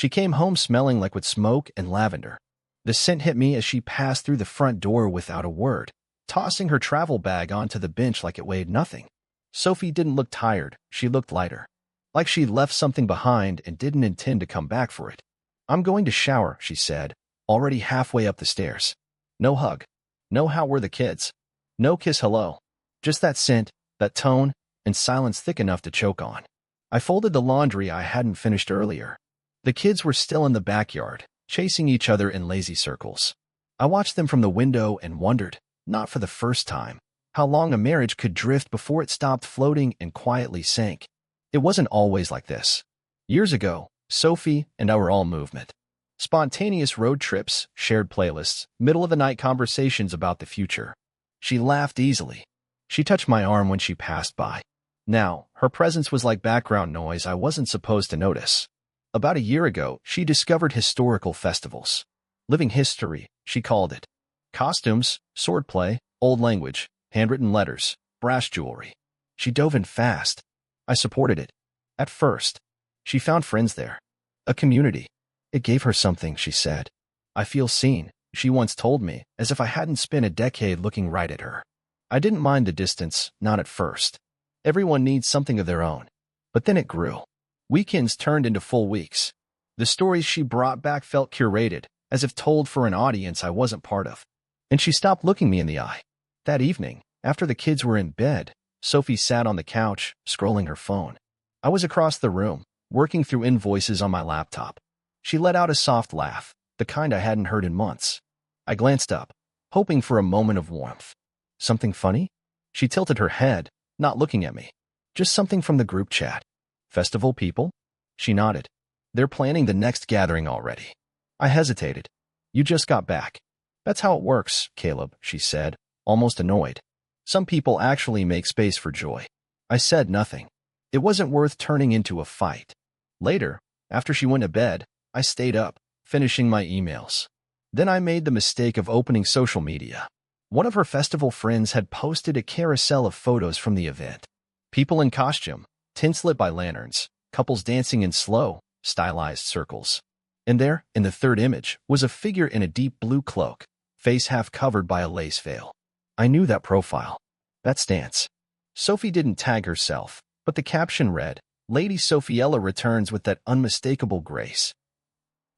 She came home smelling like with smoke and lavender. The scent hit me as she passed through the front door without a word, tossing her travel bag onto the bench like it weighed nothing. Sophie didn't look tired, she looked lighter. Like she'd left something behind and didn't intend to come back for it. "I'm going to shower," she said, already halfway up the stairs. No hug. No "how were the kids?" No kiss hello. Just that scent, that tone, and silence thick enough to choke on. I folded the laundry I hadn't finished earlier. The kids were still in the backyard, chasing each other in lazy circles. I watched them from the window and wondered, not for the first time, how long a marriage could drift before it stopped floating and quietly sank. It wasn't always like this. Years ago, Sophie and our all movement. Spontaneous road trips, shared playlists, middle-of-the-night conversations about the future. She laughed easily. She touched my arm when she passed by. Now, her presence was like background noise I wasn't supposed to notice. About a year ago, she discovered historical festivals. Living history, she called it. Costumes, swordplay, old language, handwritten letters, brass jewelry. She dove in fast. I supported it. At first, she found friends there. A community. It gave her something, she said. "I feel seen," she once told me, as if I hadn't spent a decade looking right at her. I didn't mind the distance, not at first. Everyone needs something of their own. But then it grew. Weekends turned into full weeks. The stories she brought back felt curated, as if told for an audience I wasn't part of. And she stopped looking me in the eye. That evening, after the kids were in bed, Sophie sat on the couch, scrolling her phone. I was across the room, working through invoices on my laptop. She let out a soft laugh, the kind I hadn't heard in months. I glanced up, hoping for a moment of warmth. "Something funny?" She tilted her head, not looking at me. "Just something from the group chat." "Festival people?" She nodded. "They're planning the next gathering already." I hesitated. "You just got back." "That's how it works, Caleb," she said, almost annoyed. "Some people actually make space for joy." I said nothing. It wasn't worth turning into a fight. Later, after she went to bed, I stayed up, finishing my emails. Then I made the mistake of opening social media. One of her festival friends had posted a carousel of photos from the event. People in costume, tints lit by lanterns, couples dancing in slow, stylized circles. And there, in the third image, was a figure in a deep blue cloak, face half covered by a lace veil. I knew that profile. That stance. Sophie didn't tag herself, but the caption read, "Lady Sophiella returns with that unmistakable grace."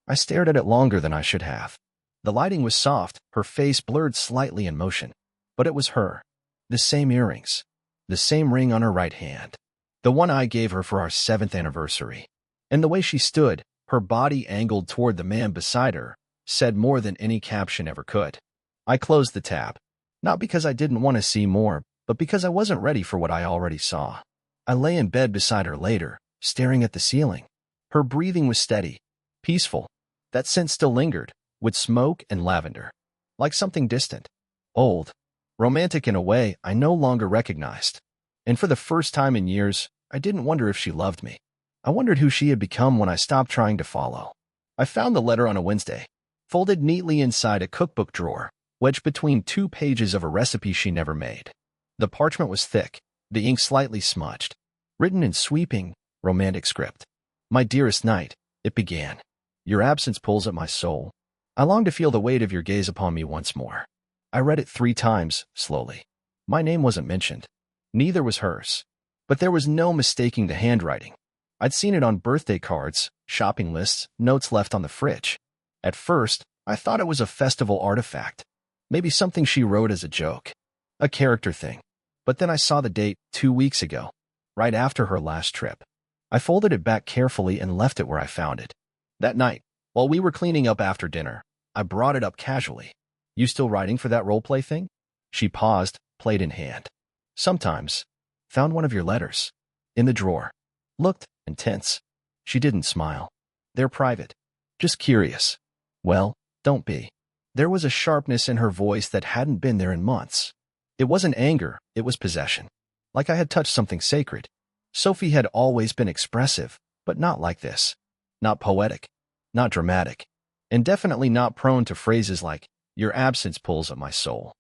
I stared at it longer than I should have. The lighting was soft, her face blurred slightly in motion. But it was her. The same earrings. The same ring on her right hand. The one I gave her for our 7th anniversary. And the way she stood, her body angled toward the man beside her, said more than any caption ever could. I closed the tab. Not because I didn't want to see more, but because I wasn't ready for what I already saw. I lay in bed beside her later, staring at the ceiling. Her breathing was steady, peaceful. That scent still lingered, with smoke and lavender. Like something distant, old, romantic in a way I no longer recognized. And for the first time in years, I didn't wonder if she loved me. I wondered who she had become when I stopped trying to follow. I found the letter on a Wednesday, folded neatly inside a cookbook drawer, wedged between 2 pages of a recipe she never made. The parchment was thick, the ink slightly smudged. Written in sweeping, romantic script. "My dearest Knight," it began. "Your absence pulls at my soul. I long to feel the weight of your gaze upon me once more." I read it 3 times, slowly. My name wasn't mentioned. Neither was hers. But there was no mistaking the handwriting. I'd seen it on birthday cards, shopping lists, notes left on the fridge. At first, I thought it was a festival artifact. Maybe something she wrote as a joke. A character thing. But then I saw the date 2 weeks ago, right after her last trip. I folded it back carefully and left it where I found it. That night, while we were cleaning up after dinner, I brought it up casually. "You still writing for that role-play thing?" She paused, plate in hand. "Sometimes." "Found one of your letters. In the drawer." Looked intense. She didn't smile. "They're private. Just curious." "Well, don't be." There was a sharpness in her voice that hadn't been there in months. It wasn't anger, it was possession. Like I had touched something sacred. Sophie had always been expressive, but not like this. Not poetic. Not dramatic. And definitely not prone to phrases like, "Your absence pulls at my soul."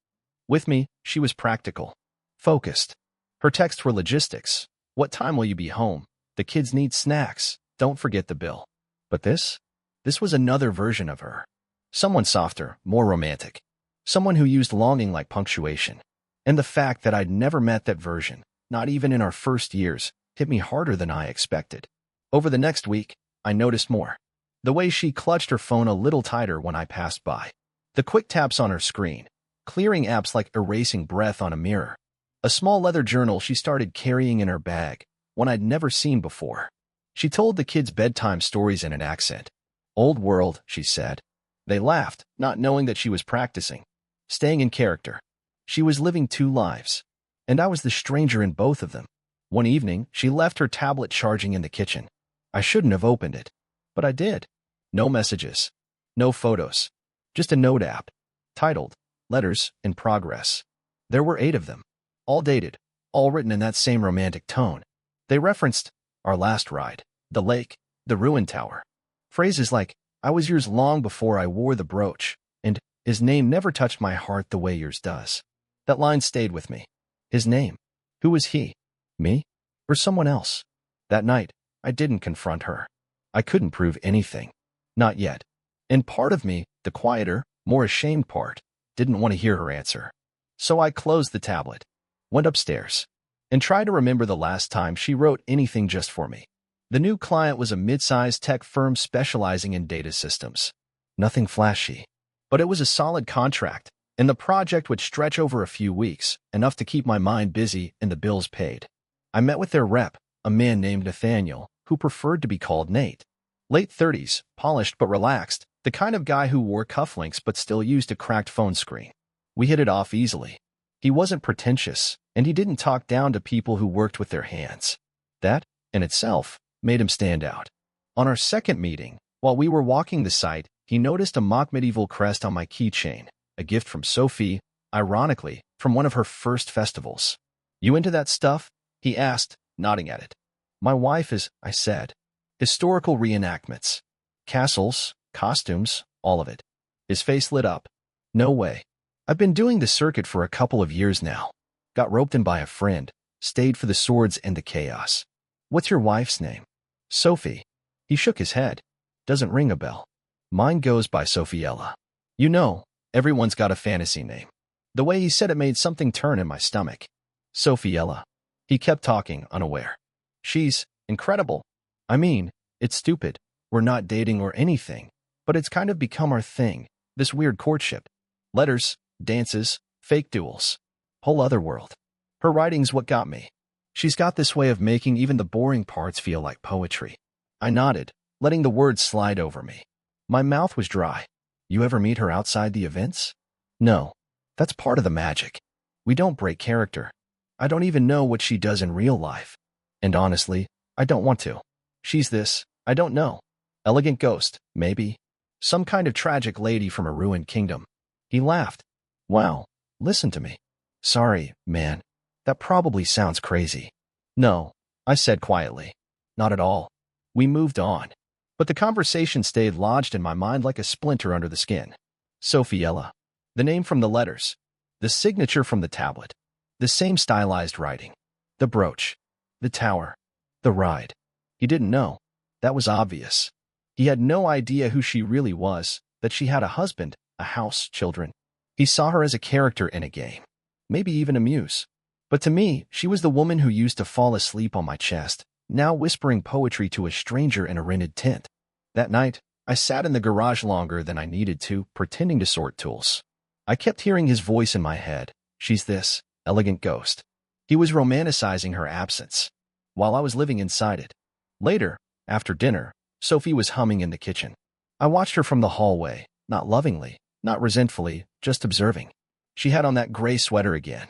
With me, she was practical. Focused. Her texts were logistics. "What time will you be home? The kids need snacks. Don't forget the bill." But this? This was another version of her. Someone softer, more romantic. Someone who used longing like punctuation. And the fact that I'd never met that version, not even in our first years, hit me harder than I expected. Over the next week, I noticed more. The way she clutched her phone a little tighter when I passed by. The quick taps on her screen. Clearing apps like erasing breath on a mirror. A small leather journal she started carrying in her bag, one I'd never seen before. She told the kids bedtime stories in an accent. Old world, she said. They laughed, not knowing that she was practicing. Staying in character. She was living two lives. And I was the stranger in both of them. One evening, she left her tablet charging in the kitchen. I shouldn't have opened it. But I did. No messages. No photos. Just a note app. Titled, Letters in Progress. There were 8 of them. All dated. All written in that same romantic tone. They referenced our last ride, the lake, the ruined tower. Phrases like, I was yours long before I wore the brooch, and his name never touched my heart the way yours does. That line stayed with me. His name. Who was he? Me? Or someone else? That night, I didn't confront her. I couldn't prove anything. Not yet. And part of me, the quieter, more ashamed part, didn't want to hear her answer. So I closed the tablet, went upstairs, and tried to remember the last time she wrote anything just for me. The new client was a mid-sized tech firm specializing in data systems. Nothing flashy. But it was a solid contract, and the project would stretch over a few weeks, enough to keep my mind busy and the bills paid. I met with their rep, a man named Nathaniel, who preferred to be called Nate. Late 30s, polished but relaxed, the kind of guy who wore cufflinks but still used a cracked phone screen. We hit it off easily. He wasn't pretentious, and he didn't talk down to people who worked with their hands. That, in itself, made him stand out. On our second meeting, while we were walking the site, he noticed a mock medieval crest on my keychain, a gift from Sophie, ironically, from one of her first festivals. You into that stuff? He asked, nodding at it. My wife is, I said. Historical reenactments. Castles, costumes, all of it. His face lit up. No way. I've been doing the circuit for a couple of years now. Got roped in by a friend, stayed for the swords and the chaos. What's your wife's name? Sophie. He shook his head. Doesn't ring a bell. Mine goes by Sophiella. You know, everyone's got a fantasy name. The way he said it made something turn in my stomach. Sophiella. He kept talking, unaware. She's incredible. I mean, it's stupid. We're not dating or anything, but it's kind of become our thing, this weird courtship. Letters, dances, fake duels. Whole other world. Her writing's what got me. She's got this way of making even the boring parts feel like poetry. I nodded, letting the words slide over me. My mouth was dry. You ever meet her outside the events? No. That's part of the magic. We don't break character. I don't even know what she does in real life. And honestly, I don't want to. She's this, I don't know. Elegant ghost, maybe. Some kind of tragic lady from a ruined kingdom. He laughed. Wow, listen to me. Sorry, man. That probably sounds crazy. No, I said quietly. Not at all. We moved on. But the conversation stayed lodged in my mind like a splinter under the skin. Sophiella. The name from the letters. The signature from the tablet. The same stylized writing. The brooch. The tower. The ride. He didn't know. That was obvious. He had no idea who she really was, that she had a husband, a house, children. He saw her as a character in a game. Maybe even a muse. But to me, she was the woman who used to fall asleep on my chest, now whispering poetry to a stranger in a rented tent. That night, I sat in the garage longer than I needed to, pretending to sort tools. I kept hearing his voice in my head. She's this, elegant ghost. He was romanticizing her absence, while I was living inside it. Later, after dinner, Sophie was humming in the kitchen. I watched her from the hallway, not lovingly, not resentfully, just observing. She had on that gray sweater again,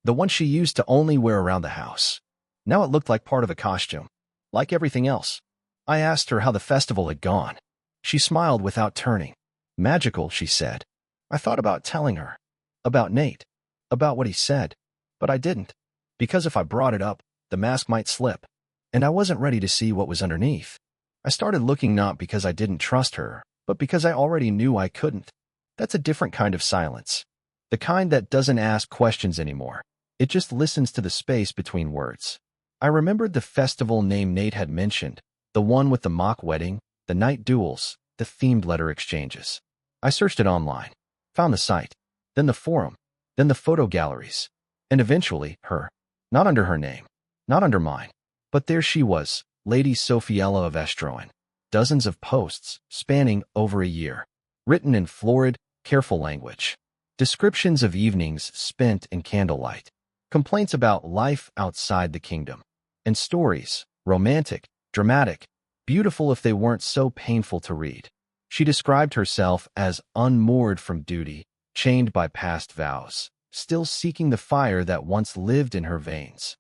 the one she used to only wear around the house. Now it looked like part of a costume, like everything else. I asked her how the festival had gone. She smiled without turning. Magical, she said. I thought about telling her. About Nate. About what he said. But I didn't. Because if I brought it up, the mask might slip. And I wasn't ready to see what was underneath. I started looking not because I didn't trust her, but because I already knew I couldn't. That's a different kind of silence. The kind that doesn't ask questions anymore. It just listens to the space between words. I remembered the festival name Nate had mentioned, the one with the mock wedding, the night duels, the themed letter exchanges. I searched it online, found the site, then the forum, then the photo galleries, and eventually her. Not under her name, not under mine, but there she was, Lady Sophiella of Estroen. Dozens of posts, spanning over a year, written in florid, careful language. Descriptions of evenings spent in candlelight, complaints about life outside the kingdom, and stories, romantic, dramatic, beautiful if they weren't so painful to read. She described herself as unmoored from duty, chained by past vows, still seeking the fire that once lived in her veins.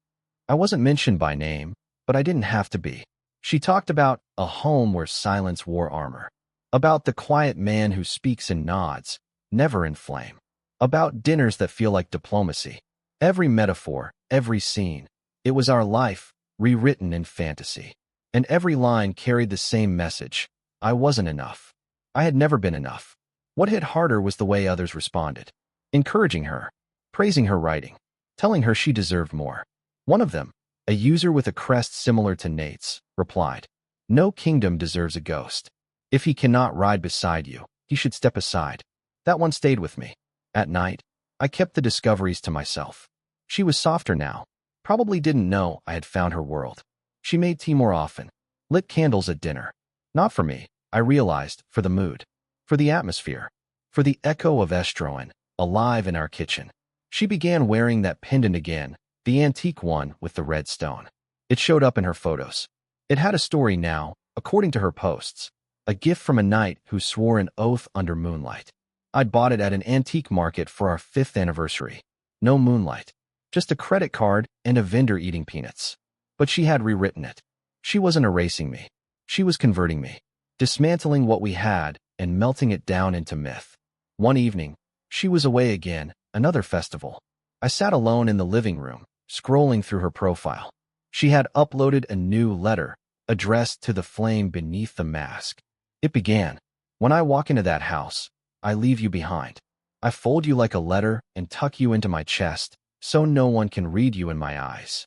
I wasn't mentioned by name, but I didn't have to be. She talked about a home where silence wore armor, about the quiet man who speaks and nods, never in flame, about dinners that feel like diplomacy. Every metaphor, every scene, it was our life, rewritten in fantasy. And every line carried the same message. I wasn't enough. I had never been enough. What hit harder was the way others responded, encouraging her, praising her writing, telling her she deserved more. One of them, a user with a crest similar to Nate's, replied, "No kingdom deserves a ghost. If he cannot ride beside you, he should step aside." That one stayed with me. At night, I kept the discoveries to myself. She was softer now, probably didn't know I had found her world. She made tea more often, lit candles at dinner. Not for me, I realized, for the mood, for the atmosphere, for the echo of Estroen, alive in our kitchen. She began wearing that pendant again, the antique one with the red stone. It showed up in her photos. It had a story now, according to her posts, a gift from a knight who swore an oath under moonlight. I'd bought it at an antique market for our 5th anniversary. No moonlight, just a credit card and a vendor eating peanuts. But she had rewritten it. She wasn't erasing me. She was converting me, dismantling what we had and melting it down into myth. One evening, she was away again, another festival. I sat alone in the living room, scrolling through her profile. She had uploaded a new letter, addressed to the flame beneath the mask. It began, "When I walk into that house, I leave you behind. I fold you like a letter and tuck you into my chest, so no one can read you in my eyes."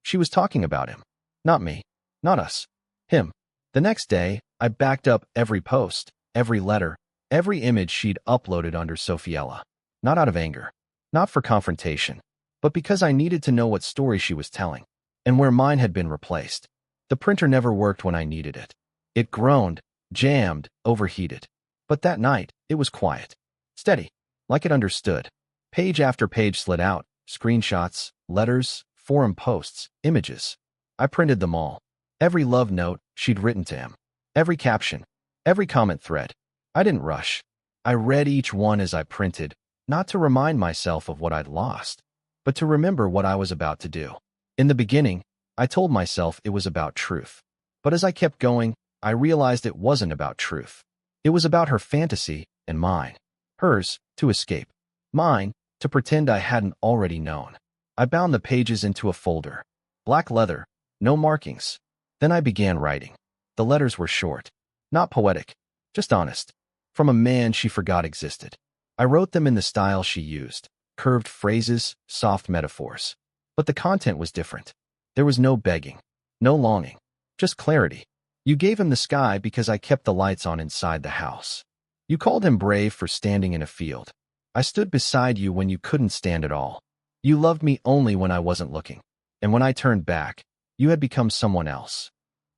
She was talking about him. Not me. Not us. Him. The next day, I backed up every post, every letter, every image she'd uploaded under Sophiella. Not out of anger. Not for confrontation. But because I needed to know what story she was telling, and where mine had been replaced. The printer never worked when I needed it. It groaned, jammed, overheated. But that night, it was quiet. Steady. Like it understood. Page after page slid out. Screenshots, letters, forum posts, images. I printed them all. Every love note she'd written to him. Every caption. Every comment thread. I didn't rush. I read each one as I printed, not to remind myself of what I'd lost, but to remember what I was about to do. In the beginning, I told myself it was about truth. But as I kept going, I realized it wasn't about truth. It was about her fantasy and mine. Hers, to escape. Mine, to pretend I hadn't already known. I bound the pages into a folder. Black leather, no markings. Then I began writing. The letters were short. Not poetic, just honest. From a man she forgot existed. I wrote them in the style she used. Curved phrases, soft metaphors. But the content was different. There was no begging, no longing, just clarity. You gave him the sky because I kept the lights on inside the house. You called him brave for standing in a field. I stood beside you when you couldn't stand at all. You loved me only when I wasn't looking. And when I turned back, you had become someone else.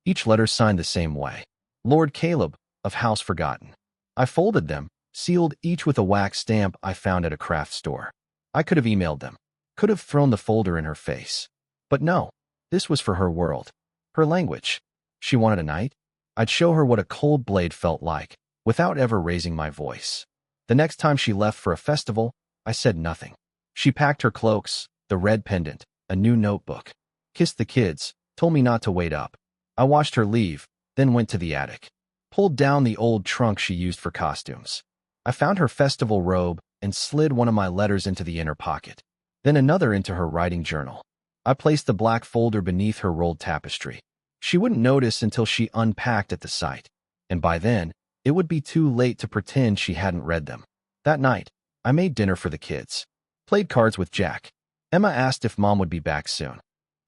Each letter signed the same way. Lord Caleb, of House Forgotten. I folded them, sealed each with a wax stamp I found at a craft store. I could have emailed them, could have thrown the folder in her face. But no, this was for her world, her language. She wanted a night. I'd show her what a cold blade felt like, without ever raising my voice. The next time she left for a festival, I said nothing. She packed her cloaks, the red pendant, a new notebook, kissed the kids, told me not to wait up. I watched her leave, then went to the attic, pulled down the old trunk she used for costumes. I found her festival robe and slid one of my letters into the inner pocket, then another into her writing journal. I placed the black folder beneath her rolled tapestry. She wouldn't notice until she unpacked at the sight, and by then, it would be too late to pretend she hadn't read them. That night, I made dinner for the kids, played cards with Jack. Emma asked if Mom would be back soon.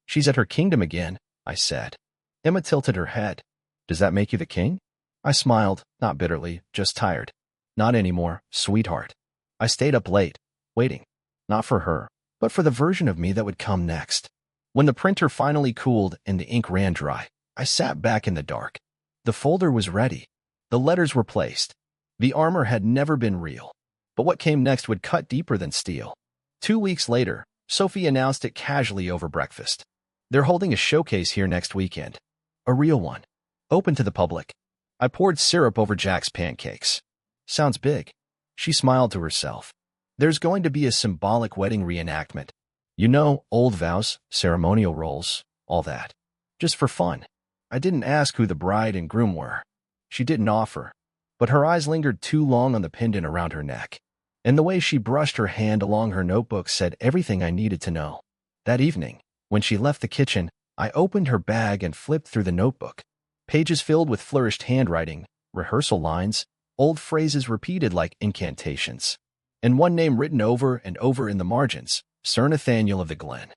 "She's at her kingdom again," I said. Emma tilted her head. "Does that make you the king?" I smiled, not bitterly, just tired. Not anymore, sweetheart. I stayed up late, waiting. Not for her, but for the version of me that would come next. When the printer finally cooled and the ink ran dry, I sat back in the dark. The folder was ready. The letters were placed. The armor had never been real. But what came next would cut deeper than steel. 2 weeks later, Sophie announced it casually over breakfast. They're holding a showcase here next weekend. A real one. Open to the public. I poured syrup over Jack's pancakes. Sounds big. She smiled to herself. There's going to be a symbolic wedding reenactment. You know, old vows, ceremonial roles, all that. Just for fun. I didn't ask who the bride and groom were. She didn't offer. But her eyes lingered too long on the pendant around her neck. And the way she brushed her hand along her notebook said everything I needed to know. That evening, when she left the kitchen, I opened her bag and flipped through the notebook. Pages filled with flourished handwriting, rehearsal lines, old phrases repeated like incantations. And one name written over and over in the margins, Sir Nathaniel of the Glen.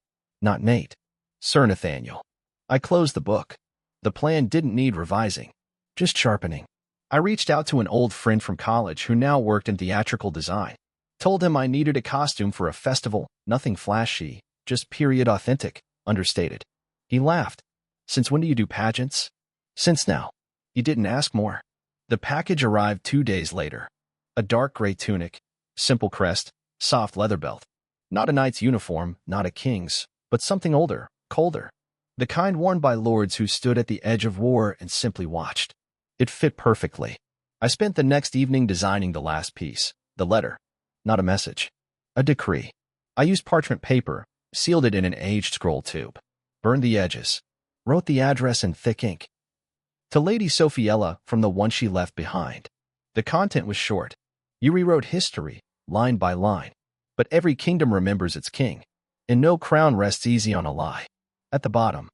Not Nate. Sir Nathaniel. I closed the book. The plan didn't need revising, just sharpening. I reached out to an old friend from college who now worked in theatrical design. Told him I needed a costume for a festival, nothing flashy, just period authentic, understated. He laughed. Since when do you do pageants? Since now. He didn't ask more. The package arrived 2 days later. A dark gray tunic, simple crest, soft leather belt. Not a knight's uniform, not a king's, but something older, colder. The kind worn by lords who stood at the edge of war and simply watched. It fit perfectly. I spent the next evening designing the last piece, the letter. Not a message. A decree. I used parchment paper, sealed it in an aged scroll tube. Burned the edges. Wrote the address in thick ink. To Lady Sophiella from the one she left behind. The content was short. You rewrote history, line by line. But every kingdom remembers its king. And no crown rests easy on a lie. At the bottom.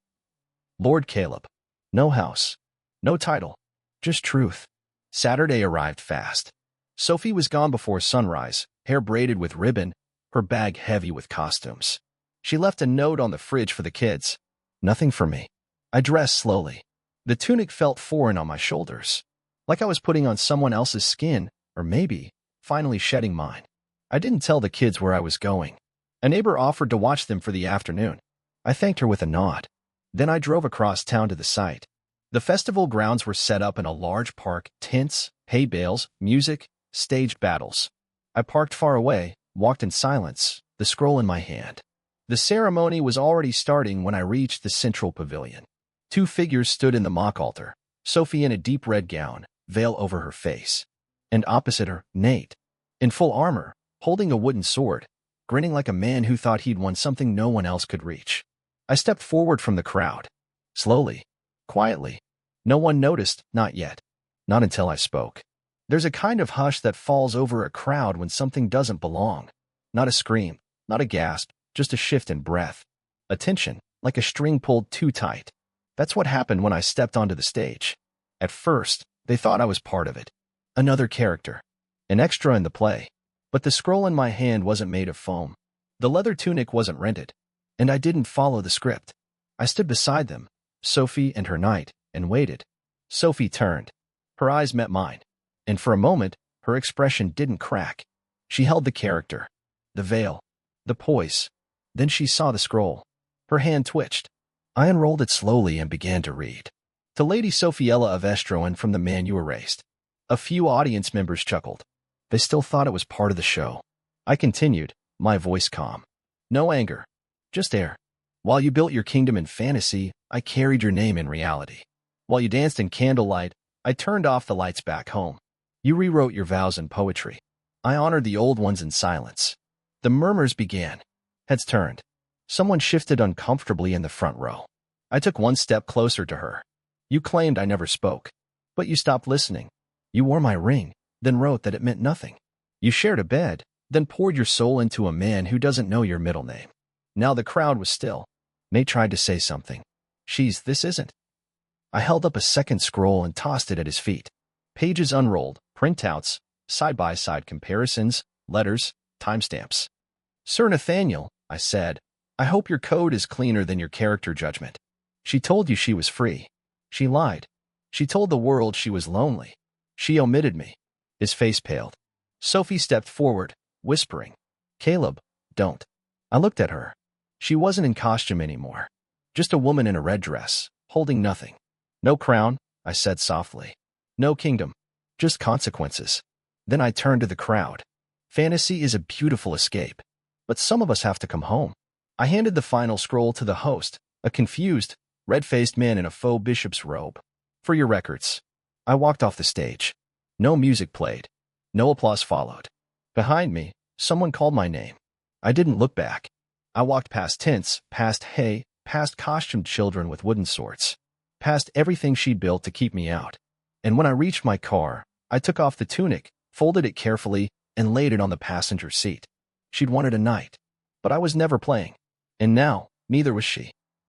Lord Caleb. No house. No title. Just truth. Saturday arrived fast. Sophie was gone before sunrise, hair braided with ribbon, her bag heavy with costumes. She left a note on the fridge for the kids. Nothing for me. I dressed slowly. The tunic felt foreign on my shoulders, like I was putting on someone else's skin, or maybe, finally shedding mine. I didn't tell the kids where I was going. A neighbor offered to watch them for the afternoon. I thanked her with a nod. Then I drove across town to the site. The festival grounds were set up in a large park, tents, hay bales, music, staged battles. I parked far away, walked in silence, the scroll in my hand. The ceremony was already starting when I reached the central pavilion. 2 figures stood in the mock altar, Sophie in a deep red gown, veil over her face. And opposite her, Nate, in full armor, holding a wooden sword, grinning like a man who thought he'd won something no one else could reach. I stepped forward from the crowd. Slowly. Quietly. No one noticed, not yet. Not until I spoke. There's a kind of hush that falls over a crowd when something doesn't belong. Not a scream, not a gasp, just a shift in breath. A tension, like a string pulled too tight. That's what happened when I stepped onto the stage. At first, they thought I was part of it. Another character. An extra in the play. But the scroll in my hand wasn't made of foam. The leather tunic wasn't rented. And I didn't follow the script. I stood beside them, Sophie and her knight, and waited. Sophie turned. Her eyes met mine. And for a moment, her expression didn't crack. She held the character, the veil, the poise. Then she saw the scroll. Her hand twitched. I unrolled it slowly and began to read. To Lady Sophiella of Estroen from the man you erased. A few audience members chuckled. They still thought it was part of the show. I continued, my voice calm. No anger. Just air. While you built your kingdom in fantasy, I carried your name in reality. While you danced in candlelight, I turned off the lights back home. You rewrote your vows in poetry. I honored the old ones in silence. The murmurs began. Heads turned. Someone shifted uncomfortably in the front row. I took one step closer to her. You claimed I never spoke. But you stopped listening. You wore my ring, then wrote that it meant nothing. You shared a bed, then poured your soul into a man who doesn't know your middle name. Now the crowd was still. Nate tried to say something. This isn't. I held up a second scroll and tossed it at his feet. Pages unrolled, printouts, side-by-side comparisons, letters, timestamps. Sir Nathaniel, I said, I hope your code is cleaner than your character judgment. She told you she was free. She lied. She told the world she was lonely. She omitted me. His face paled. Sophie stepped forward, whispering, "Caleb, don't." I looked at her. She wasn't in costume anymore. Just a woman in a red dress, holding nothing. "No crown," I said softly. "No kingdom. Just consequences." Then I turned to the crowd. Fantasy is a beautiful escape, but some of us have to come home. I handed the final scroll to the host, a confused, red-faced man in a faux bishop's robe. "For your records." I walked off the stage. No music played. No applause followed. Behind me, someone called my name. I didn't look back. I walked past tents, past hay, past costumed children with wooden swords, past everything she'd built to keep me out. And when I reached my car, I took off the tunic, folded it carefully, and laid it on the passenger seat. She'd wanted a night, but I was never playing. And now, neither was she.